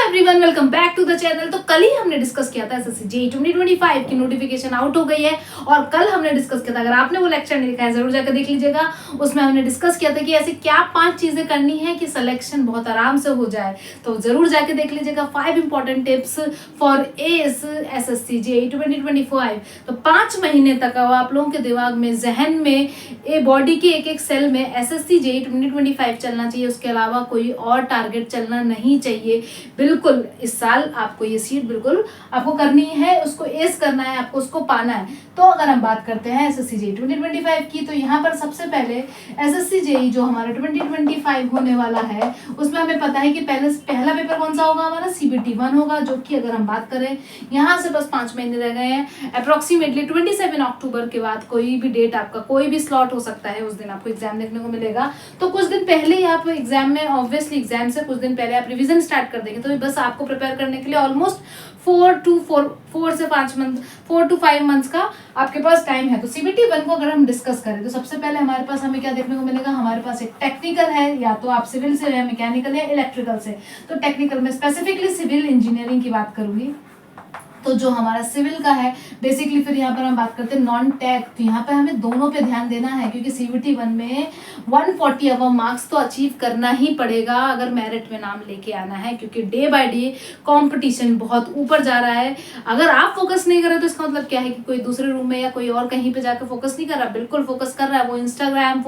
Everyone, welcome back to the channel. तो कल ही हमने डिस्कस किया था एसएससी जेईई 2025 की नोटिफिकेशन आउट हो गई है और कल हमने डिस्कस किया था, अगर आपने वो लेक्चर नहीं देखा है जरूर जाकर देख लीजिएगा। उसमें हमने डिस्कस किया था कि ऐसे क्या 5 चीजें करनी है कि सिलेक्शन बहुत आराम से हो जाए, तो जरूर जाके देख लीजिएगा। 5 important tips for S SSC JEE 2025। तो 5 महीने तक अब आप लोगों के दिमाग में, जहन में, बॉडी के एक एक सेल में एसएससी जेईई 2025 चलना चाहिए। उसके अलावा कोई और टारगेट चलना नहीं चाहिए। बिल्कुल इस साल आपको ये सीट बिल्कुल आपको करनी है, उसको एस करना है, आपको उसको पाना है। तो अगर हम बात करते हैं एसएससी जेईई 2025 की, तो यहाँ पर सबसे पहले एसएससी जेईई जो हमारा 2025 होने वाला है, उसमें हमें पता है कि पहला पेपर कौन सा होगा, हमारा सीबीटी 1 होगा, जो कि अगर हम बात करें यहाँ से बस 5 महीने रह गए हैं। अप्रोक्सीमेटली 27 अक्टूबर के बाद कोई भी डेट, आपका कोई भी स्लॉट हो सकता है, उस दिन आपको एग्जाम देखने को मिलेगा। तो कुछ दिन पहले ही आप एग्जाम में, ऑब्वियसली एग्जाम से कुछ दिन पहले आप रिवीजन स्टार्ट कर देंगे। तो बस आपको प्रिपेयर करने के लिए ऑलमोस्ट 4 से 5 मंथ, 4 to 5 मंथ्स का आपके पास टाइम है। तो सीबीटी 1 को अगर हम डिस्कस करें तो सबसे पहले हमारे पास हमें क्या देखने को मिलेगा, हमारे पास एक टेक्निकल है, या तो आप सिविल से या मैकेनिकल या इलेक्ट्रिकल से। तो टेक्निकल में स्पेसिफिकली सिविल इंजीनियरिंग की बात करूंगी। तो जो हमारा सिविल का है बेसिकली, फिर यहाँ पर हम बात करते हैं नॉन टेक, तो यहाँ पर हमें दोनों पे ध्यान देना है, क्योंकि सीबीटी 1 में 140 अबव मार्क्स तो अचीव करना ही पड़ेगा अगर मेरिट में नाम लेके आना है, क्योंकि डे बाय डे कंपटीशन बहुत ऊपर जा रहा है। अगर आप फोकस नहीं कर रहे तो इसका मतलब क्या है कि कोई दूसरे रूम में या कोई और कहीं पे जाकर फोकस नहीं कर रहा, बिल्कुल फोकस कर रहा है। वो इंस्टाग्राम,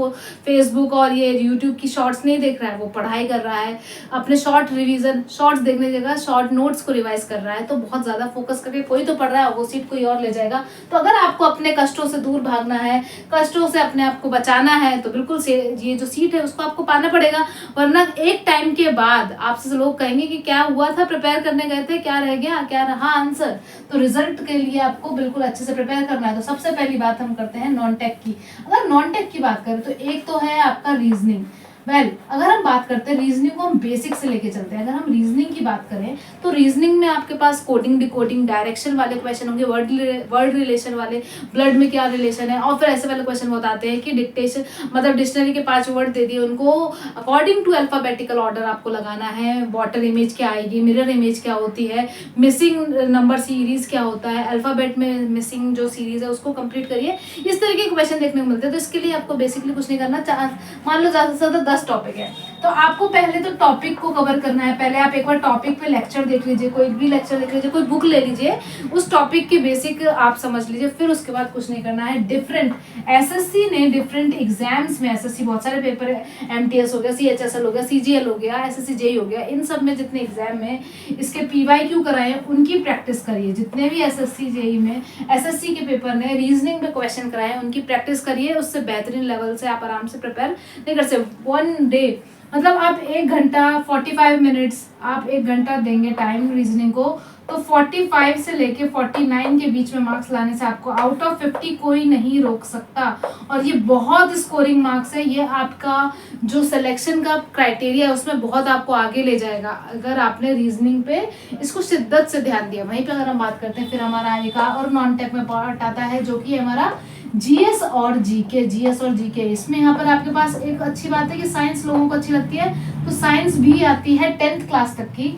फेसबुक और ये यूट्यूब की शॉर्ट्स नहीं देख रहा है, वो पढ़ाई कर रहा है, अपने शॉर्ट रिविजन, शॉर्ट्स देखने की जगह शॉर्ट नोट्स को रिवाइज कर रहा है। तो बहुत ज्यादा फोकस करके कोई तो पढ़ रहा है, वो सीट कोई और ले जाएगा। तो अगर आपको अपने कष्टों से दूर भागना है, कष्टों से अपने आप को बचाना है, तो बिल्कुल से ये जो सीट है उसको आपको पाना पड़ेगा। वरना एक टाइम के बाद आपसे लोग कहेंगे कि क्या हुआ था, प्रिपेयर करने गए थे, क्या रह गया, क्या रहा आंसर। तो रिजल्ट के लिए आपको बिल्कुल अच्छे से प्रिपेयर करना है। तो सबसे पहली बात हम करते हैं नॉन टेक की। अगर नॉन टेक की बात करें तो एक तो है आपका रीजनिंग। अगर हम बात करते हैं रीजनिंग को, हम बेसिक से लेके चलते हैं। अगर हम रीजनिंग की बात करें तो रीजनिंग में आपके पास कोडिंग, डिकोडिंग, डायरेक्शन वाले क्वेश्चन होंगे, वर्ड रिलेशन वाले, ब्लड में क्या रिलेशन है, और फिर ऐसे वाले क्वेश्चन बताते हैं कि डिक्टेशन, मतलब डिक्शनरी के 5 वर्ड दे दिए, उनको अकॉर्डिंग टू अल्फाबेटिकल ऑर्डर आपको लगाना है। वाटर इमेज क्या आएगी, मिरर इमेज क्या होती है, मिसिंग नंबर सीरीज क्या होता है, अल्फाबेट में मिसिंग जो सीरीज है उसको कंप्लीट करिए। इस तरीके के क्वेश्चन देखने को मिलते हैं। तो इसके लिए आपको बेसिकली कुछ नहीं करना। मान लो ज्यादा से ज्यादा 10 टॉपिक है, तो आपको पहले तो टॉपिक को कवर करना है। पहले आप एक बार टॉपिक पे लेक्चर देख लीजिए, कोई भी लेक्चर देख लीजिए, कोई बुक ले लीजिए, उस टॉपिक के बेसिक आप समझ लीजिए। फिर उसके बाद कुछ नहीं करना है। डिफरेंट एसएससी ने डिफरेंट एग्जाम्स में, एसएससी बहुत सारे पेपर है, एमटीएस हो गया, सीएचएसएल हो गया, सीजीएल हो गया, एसएससी जेईई हो गया, इन सब में जितने एग्जाम में इसके पीवाईक्यू कराए उनकी प्रैक्टिस करिए। जितने भी एसएससी जेईई में एसएससी के पेपर ने रीजनिंग में क्वेश्चन कराए उनकी प्रैक्टिस करिए। उससे बेहतरीन लेवल से आप आराम से प्रिपेयर नहीं कर सकते। 1 डे मतलब आप 1 घंटा 45 मिनट्स, आप 1 घंटा देंगे टाइम रीजनिंग को, तो 45 से लेके 49 के बीच में मार्क्स लाने से आपको आउट ऑफ 50 कोई नहीं रोक सकता। और ये बहुत स्कोरिंग मार्क्स है, ये आपका जो सिलेक्शन का क्राइटेरिया है उसमें बहुत आपको आगे ले जाएगा अगर आपने रीजनिंग पे इसको शिद्दत से ध्यान दिया। वहीं पे अगर हम बात करते हैं, फिर हमारा एक और नॉन टेक में पार्ट आता है जो कि हमारा जीएस और जीके। इसमें यहाँ पर आपके पास एक अच्छी बात है कि साइंस लोगों को अच्छी लगती है, तो साइंस भी आती है 10th क्लास तक की,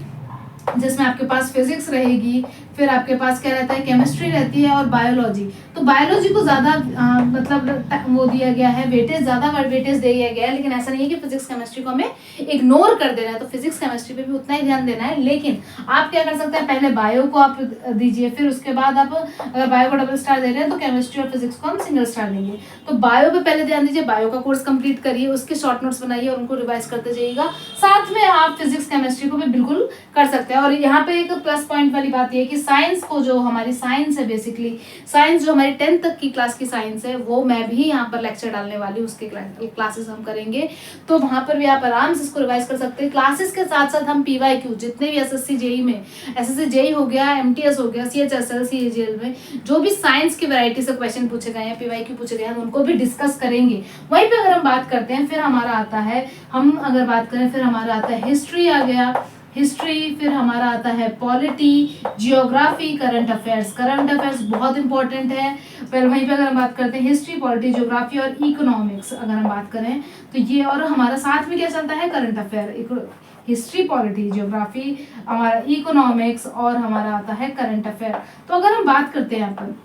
जिसमें आपके पास फिजिक्स रहेगी, फिर आपके पास क्या रहता है, केमिस्ट्री रहती है और बायोलॉजी। तो बायोलॉजी को ज़्यादा मतलब वो दिया गया है, वेटेज ज़्यादा वेटेज दिया गया है, लेकिन ऐसा नहीं है कि फिजिक्स केमिस्ट्री को हमें इग्नोर कर देना है। तो फिजिक्स केमिस्ट्री पे भी उतना ही ध्यान देना है। लेकिन आप क्या कर सकते हैं, पहले बायो को आप दीजिए, फिर उसके बाद आप अगर बायो को डबल स्टार दे रहे हैं तो केमिस्ट्री और फिजिक्स को हम सिंगल स्टार देंगे। तो बायो पे पहले ध्यान दीजिए, बायो का कोर्स कंप्लीट करिए, उसके शॉर्ट नोट्स बनाइए और उनको रिवाइज करते जाइएगा। साथ में आप फिजिक्स केमिस्ट्री को भी बिल्कुल कर सकते हैं। और यहाँ पे एक प्लस पॉइंट वाली बात ये है कि साइंस को, जो हमारी साइंस है, बेसिकली साइंस जो हमारी 10th तक की क्लास की साइंस है, वो मैं भी यहाँ पर लेक्चर डालने वाली हूँ, उसके क्लासेस हम करेंगे। तो वहाँ पर भी आप आराम से इसको रिवाइज कर सकते हैं। क्लासेस के साथ साथ हम पीवाईक्यू जितने भी एसएससी जेईई में, एसएससी जेईई हो गया, एमटीएस हो गया, सीएचएसएल, सीजीएल में जो भी साइंस की वैरायटी से क्वेश्चन पूछे गए हैं, पीवाईक्यू पूछे गए हैं, उनको भी डिस्कस करेंगे। वहीं पे अगर हम बात करते हैं, फिर हमारा आता है, हम अगर बात करें, फिर हमारा आता है हिस्ट्री आ गया, हिस्ट्री, फिर हमारा आता है पॉलिटी, जियोग्राफी, करंट अफेयर्स बहुत इंपॉर्टेंट है। फिर वहीं पे अगर हम बात करते हैं हिस्ट्री, पॉलिटी, जियोग्राफी और इकोनॉमिक्स अगर हम बात करें तो ये, और हमारा साथ में क्या चलता है, current affair. History, polity, geography, हमारा इकोनॉमिक्स और हमारा आता है करंट अफेयर। तो अगर हम बात करते हैं यहाँ पर,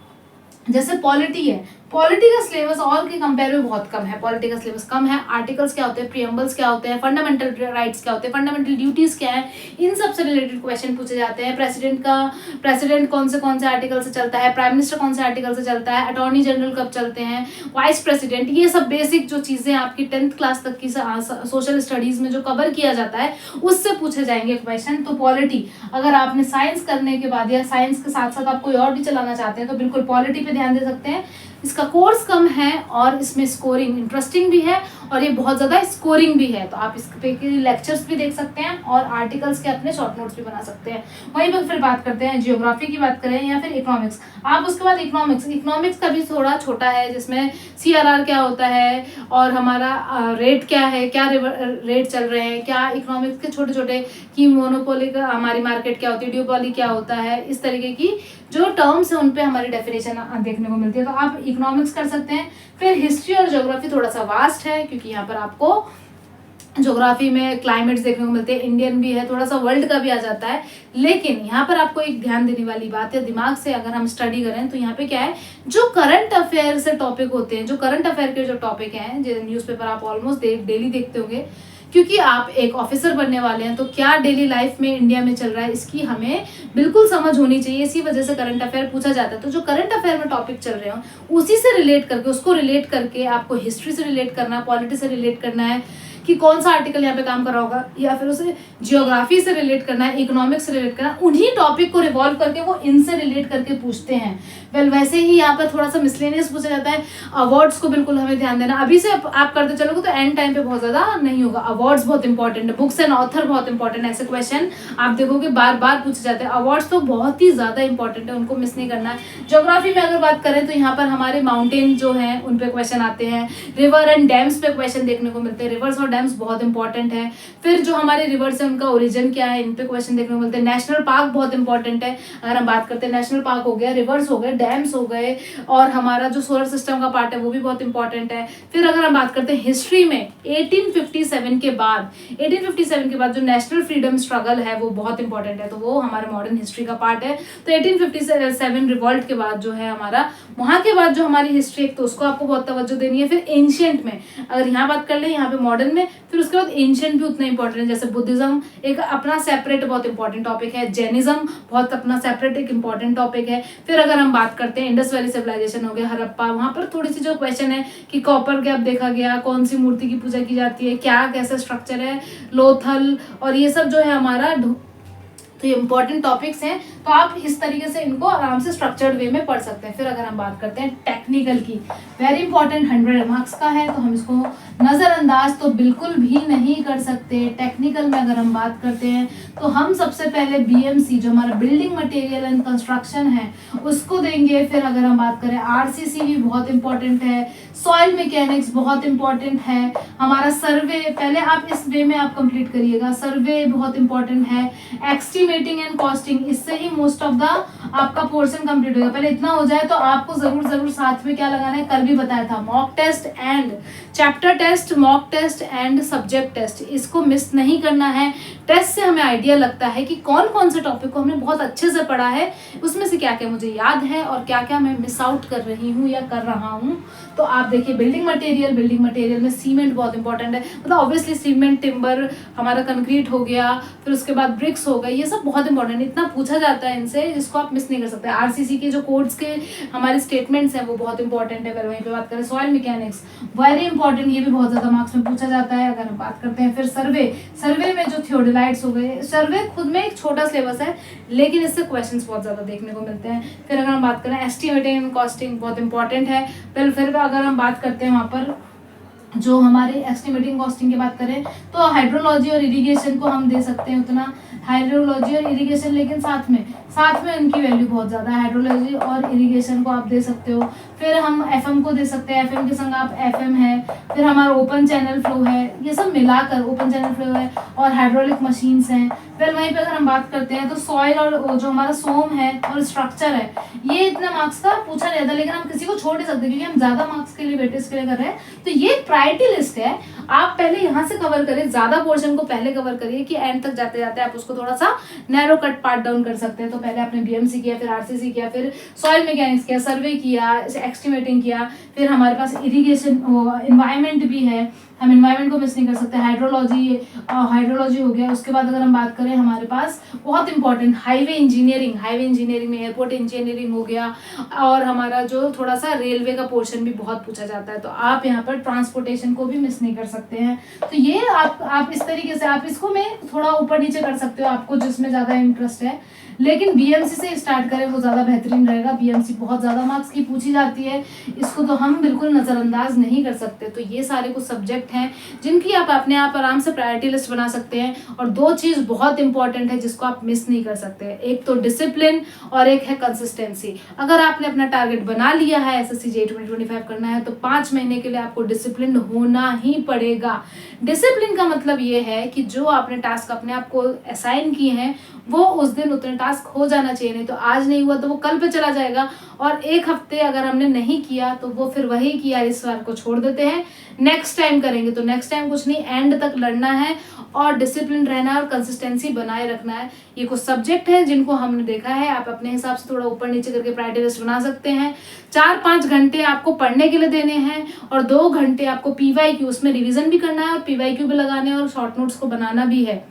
जैसे पॉलिटी है, पॉलिटी का सिलेबस और के कंपेयर में बहुत कम है। पॉलिटी का सिलेबस कम है। आर्टिकल्स क्या होते हैं, प्रीएम्बल्स क्या होते हैं, फंडामेंटल राइट्स क्या होते हैं, फंडामेंटल ड्यूटीज क्या है, इन सब से रिलेटेड क्वेश्चन पूछे जाते हैं। प्रेसिडेंट कौन से आर्टिकल से चलता है, प्राइम मिनिस्टर कौन से आर्टिकल से चलता है, अटॉर्नी जनरल कब चलते हैं, वाइस प्रेसिडेंट, ये सब बेसिक जो चीजें आपकी 10th क्लास तक की सोशल स्टडीज में जो कवर किया जाता है उससे पूछे जाएंगे क्वेश्चन। तो पॉलिटी अगर आपने साइंस करने के बाद या साइंस के साथ साथ आप कोई और भी चलाना चाहते हैं तो बिल्कुल पॉलिटी पे ध्यान दे सकते हैं। इसका कोर्स कम है और इसमें स्कोरिंग इंटरेस्टिंग भी है और ये बहुत ज़्यादा स्कोरिंग भी है। तो आप इस पे के लेक्चर्स भी देख सकते हैं और आर्टिकल्स के अपने शॉर्ट नोट्स भी बना सकते हैं। वहीं पर फिर बात करते हैं जियोग्राफी की बात करें या फिर इकोनॉमिक्स। आप उसके बाद इकोनॉमिक्स का भी थोड़ा छोटा है, जिसमें CRR क्या होता है और हमारा रेट क्या है, क्या रेट चल रहे हैं, क्या इकोनॉमिक्स के छोटे छोटे की मोनोपोली का हमारी मार्केट क्या होती है, ड्यूपोली क्या होता है, इस तरीके की जो टर्म्स है उन पे हमारी डेफिनेशन देखने को मिलती है। तो आप इकोनॉमिक्स कर सकते हैं। फिर हिस्ट्री और ज्योग्राफी थोड़ा सा वास्ट है क्योंकि यहाँ पर आपको ज्योग्राफी में क्लाइमेट्स देखने को मिलते हैं, इंडियन भी है, थोड़ा सा वर्ल्ड का भी आ जाता है। लेकिन यहाँ पर आपको एक ध्यान देने वाली बात है, दिमाग से अगर हम स्टडी करें तो यहाँ पे क्या है, जो करंट अफेयर से टॉपिक होते हैं, जो करंट अफेयर के जो टॉपिक हैं, जो न्यूज़पेपर आप ऑलमोस्ट डेली देखते होंगे, क्योंकि आप एक ऑफिसर बनने वाले हैं तो क्या डेली लाइफ में इंडिया में चल रहा है इसकी हमें बिल्कुल समझ होनी चाहिए। इसी वजह से करंट अफेयर पूछा जाता है। तो जो करंट अफेयर में टॉपिक चल रहे हो उसी से रिलेट करके, उसको रिलेट करके आपको हिस्ट्री से रिलेट करना है, पॉलिटी से रिलेट करना है कि कौन सा आर्टिकल यहाँ पे काम कर रहा होगा, या फिर उसे जियोग्राफी से रिलेट करना है, इकोनॉमिक्स से रिलेट करना है, उन्हीं टॉपिक को रिवॉल्व करके वो इनसे रिलेट करके पूछते हैं। वैसे ही यहाँ पर थोड़ा सा मिसलेनियस पूछा जाता है। अवार्ड्स को बिल्कुल हमें ध्यान देना, अभी से आप करते चलोगे तो एंड टाइम पे बहुत ज्यादा नहीं होगा। अवार्ड्स बहुत इंपॉर्टेंट है, बुक्स एंड ऑथर बहुत इंपॉर्टेंट है, ऐसे क्वेश्चन आप देखोगे बार बार पूछे जाते हैं। अवार्ड्स तो बहुत ही ज्यादा इंपॉर्टेंट है, उनको मिस नहीं करना है। ज्योग्राफी में अगर बात करें तो यहाँ पर हमारे माउंटेन जो है उन पे क्वेश्चन आते हैं, रिवर एंड डैम्स पे क्वेश्चन देखने को मिलते हैं। रिवर्स और डैम्स बहुत इंपॉर्टेंट है। फिर जो हमारे रिवर्स है उनका ओरिजिन क्या है, इन पे क्वेश्चन देखने को मिलते हैं। नेशनल पार्क बहुत इंपॉर्टेंट है। अगर हम बात करते हैं, नेशनल पार्क हो गया, रिवर्स हो गए, डैम्स हो गए और हमारा जो सोलर सिस्टम का पार्ट है वो भी बहुत इंपॉर्टेंट है। फिर अगर हम बात करते हैं हिस्ट्री में, 1857 के बाद जो नेशनल फ्रीडम स्ट्रगल है वो बहुत इंपॉर्टेंट है, तो वो हमारे मॉडर्न हिस्ट्री का पार्ट है। तो 1857 रिवॉल्ट के बाद जो है हमारा, वहां के बाद जो हमारी हिस्ट्री है तो उसको आपको बहुत तवज्जो देनी है। फिर एंशिएंट में अगर यहाँ बात कर ले, यहाँ पे मॉडर्न में, फिर उसके बाद एंशिएंट भी उतना इंपॉर्टेंट है। जैसे बुद्धिज्म एक अपना सेपरेट बहुत इंपॉर्टेंट टॉपिक है, जैनिज्म बहुत अपना सेपरेट एक इंपॉर्टेंट टॉपिक है। फिर अगर हम बात करते हैं इंडस वैली सिविलाइजेशन हो गया, हड़प्पा, वहां पर थोड़ी सी जो क्वेश्चन है कि कॉपर गैप देखा गया, कौन सी मूर्ति की पूजा की जाती है, क्या कैसा स्ट्रक्चर है, लोथल, और ये सब जो है हमारा, तो ये इंपॉर्टेंट टॉपिक्स हैं। तो आप इस तरीके से इनको आराम से स्ट्रक्चर्ड वे में पढ़ सकते हैं। फिर अगर हम बात करते हैं टेक्निकल की, वेरी इंपॉर्टेंट 100 मार्क्स का है, तो हम इसको नज़रअंदाज तो बिल्कुल भी नहीं कर सकते। टेक्निकल में अगर हम बात करते हैं तो हम सबसे पहले BMC जो हमारा बिल्डिंग मटेरियल एंड कंस्ट्रक्शन है उसको देंगे। फिर अगर हम बात करें RCC भी बहुत इंपॉर्टेंट है, सॉइल मैकेनिक्स बहुत इंपॉर्टेंट है, हमारा सर्वे, पहले आप इस वे में आप कंप्लीट करिएगा, सर्वे बहुत इंपॉर्टेंट है, एस्टिमेटिंग एंड कॉस्टिंग, इससे ही मोस्ट ऑफ द आपका पोर्शन कंप्लीट होगा। पहले इतना हो जाए तो आपको जरूर साथ में क्या लगाना है, कल भी बताया था, mock test and chapter test, mock test and subject test, इसको मिस नहीं करना है। टेस्ट से हमें आइडिया लगता है कि कौन कौन से टॉपिक को हमने बहुत अच्छे से पढ़ा है, उसमें से क्या क्या मुझे याद है और क्या क्या मैं मिस आउट कर रही हूँ या कर रहा हूँ। तो आप देखिए बिल्डिंग मटेरियल में सीमेंट बहुत इंपॉर्टेंट है, मतलब ऑब्वियसली सीमेंट, टिम्बर, हमारा कंक्रीट हो गया, फिर उसके बाद ब्रिक्स हो गए, ये सब बहुत इंपॉर्टेंट है, इतना पूछा जाता है इनसे जिसको आप मिस नहीं कर सकते। RCC के जो कोड्स के हमारे स्टेटमेंट्स हैं वो बहुत इंपॉर्टेंट है। अगर वहीं पे बात करें सॉइल मैकेनिक्स, वेरी इंपॉर्टेंट, ये भी बहुत ज्यादा मार्क्स में पूछा जाता है। अगर हम बात करते हैं फिर सर्वे में जो थियोडोलाइट्स हो गए, सर्वे खुद में एक छोटा सिलेबस है लेकिन इससे क्वेश्चंस बहुत ज्यादा देखने को मिलते हैं। फिर अगर हम बात करें एस्टिमेटिंग एंड कॉस्टिंग बहुत इंपॉर्टेंट है। फिर अगर हम बात करते हैं वहाँ पर जो हमारे एस्टिमेटिंग कॉस्टिंग की बात करें तो हाइड्रोलॉजी और इरिगेशन को हम दे सकते हैं उतना, हाइड्रोलॉजी और इरिगेशन, लेकिन साथ में उनकी वैल्यू बहुत ज़्यादा है। हाइड्रोलॉजी और इरिगेशन को आप दे सकते हो। फिर हम एफएम को दे सकते हैं, एफएम के संग आप एफएम है। फिर हमारा ओपन चैनल फ्लो है, ये सब मिलाकर ओपन चैनल फ्लो है और हाइड्रोलिक मशीन्स हैं। फिर वहीं पे अगर हम बात करते हैं तो सॉइल और जो हमारा सोम है और स्ट्रक्चर है, ये इतना मार्क्स का पूछा नहीं जाता, लेकिन हम किसी को छोड़ नहीं सकते क्योंकि हम ज्यादा मार्क्स के लिए वेटेज के लिए कर रहे हैं। तो ये प्रायोरिटी लिस्ट है, आप पहले यहाँ से कवर करिए, ज्यादा पोर्शन को पहले कवर करिए कि एंड तक जाते जाते आप उसको थोड़ा सा नैरो कट पार्ट डाउन कर सकते हैं। तो पहले आपने बीएमसी किया, फिर आरसीसी किया, फिर सॉइल मैकेनिक्स किया, सर्वे किया, एस्टिमेटिंग किया, फिर हमारे पास इरिगेशन एनवायरमेंट भी है, हम एनवायरनमेंट को मिस नहीं कर सकते। हाइड्रोलॉजी हो गया। उसके बाद अगर हम बात करें हमारे पास बहुत इंपॉर्टेंट हाईवे इंजीनियरिंग में एयरपोर्ट इंजीनियरिंग हो गया, और हमारा जो थोड़ा सा रेलवे का पोर्शन भी बहुत पूछा जाता है, तो आप यहाँ पर ट्रांसपोर्टेशन को भी मिस नहीं कर सकते हैं। तो ये आप इस तरीके से आप इसको में थोड़ा ऊपर नीचे कर सकते हो, आपको जिसमें ज़्यादा इंटरेस्ट है, लेकिन बीएमसी से स्टार्ट करें वो ज़्यादा बेहतरीन रहेगा। बीएमसी बहुत ज़्यादा मार्क्स की पूछी जाती है, इसको तो हम बिल्कुल नज़रअंदाज नहीं कर सकते। तो ये सारे कुछ सब्जेक्ट हैं जिनकी आप अपने आप आराम से प्रायोरिटी लिस्ट बना सकते हैं। और दो चीज़ बहुत इंपॉर्टेंट है जिसको आप मिस नहीं कर सकते, एक तो डिसिप्लिन और एक है कंसिस्टेंसी। अगर आपने अपना टारगेट बना लिया है एसएससी जेईई 2025 करना है, तो 5 महीने के लिए आपको डिसिप्लिन होना ही पड़ेगा। डिसिप्लिन का मतलब ये है कि जो आपने टास्क अपने आप को असाइन किए हैं वो उस दिन उतने टास्क हो जाना चाहिए, नहीं तो आज नहीं हुआ तो वो कल पे चला जाएगा, और एक हफ्ते अगर हमने नहीं किया तो वो फिर वही किया, इस बार को छोड़ देते हैं, नेक्स्ट टाइम करेंगे। तो नेक्स्ट टाइम कुछ नहीं, एंड तक लड़ना है और डिसिप्लिन रहना है और कंसिस्टेंसी बनाए रखना है। ये कुछ सब्जेक्ट हैं जिनको हमने देखा है, आप अपने हिसाब से थोड़ा ऊपर नीचे करके प्रायोरिटी लिस्ट बना सकते हैं। 4-5 घंटे आपको पढ़ने के लिए देने हैं और 2 घंटे आपको पीवाईक्यू, उसमें रिवीजन भी करना है और पीवाईक्यू भी लगाने हैं और शॉर्ट नोट्स को बनाना भी है।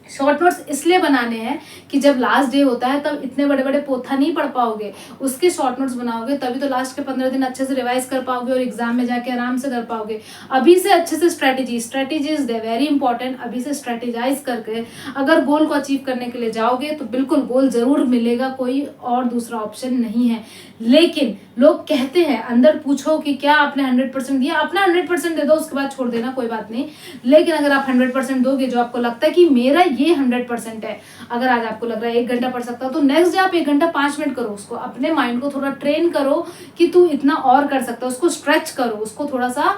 शॉर्ट नोट्स इसलिए बनाने हैं कि जब लास्ट डे होता है तब इतने बड़े बड़े पोथा नहीं पढ़ पाओगे, उसके शॉर्ट नोट्स बनाओगे तभी तो लास्ट के 15 दिन अच्छे से रिवाइज कर पाओगे और एग्जाम में जाके आराम से कर पाओगे। अभी से अच्छे से स्ट्रेटेजी इज वेरी इंपॉर्टेंट। अभी से स्ट्रेटेजाइज करके अगर गोल को अचीव करने के लिए जाओगे तो बिल्कुल गोल जरूर मिलेगा, कोई और दूसरा ऑप्शन नहीं है। लेकिन लोग कहते हैं, अंदर पूछो कि क्या आपने 100% दिया, अपना 100% दे दो, उसके बाद छोड़ देना, कोई बात नहीं। लेकिन अगर आप 100% दोगे, जो आपको लगता है कि मेरा ये 100% है, अगर आज आपको लग रहा है 1 घंटा पढ़ सकता हो, तो नेक्स्ट डे आप 1 घंटा 5 मिनट करो। उसको अपने माइंड को थोड़ा ट्रेन करो कि तू इतना और कर सकता है, उसको स्ट्रेच करो, उसको थोड़ा सा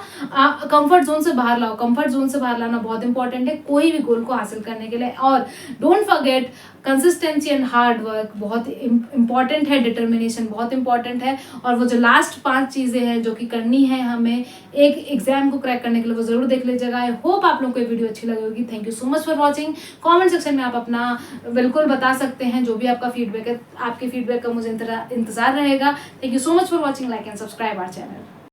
कंफर्ट जोन से बाहर लाओ। कंफर्ट जोन से बाहर लाना बहुत इंपॉर्टेंट है कोई भी गोल को हासिल करने के लिए। और don't forget consistency and hard work बहुत इंपॉर्टेंट है, डिटर्मिनेशन बहुत इंपॉर्टेंट है, और वो जो लास्ट 5 चीज़ें हैं जो कि करनी है हमें एक एग्जाम को क्रैक करने के लिए, वो जरूर देख लीजिएगा। आई होप आप लोग को ये वीडियो अच्छी लगी होगी। Thank you so much for watching. Comment section में आप अपना बिल्कुल बता सकते हैं जो भी आपका फीडबैक है, आपके फीडबैक का मुझे इंतजार रहेगा। Thank you so much for watching. Like and subscribe our channel.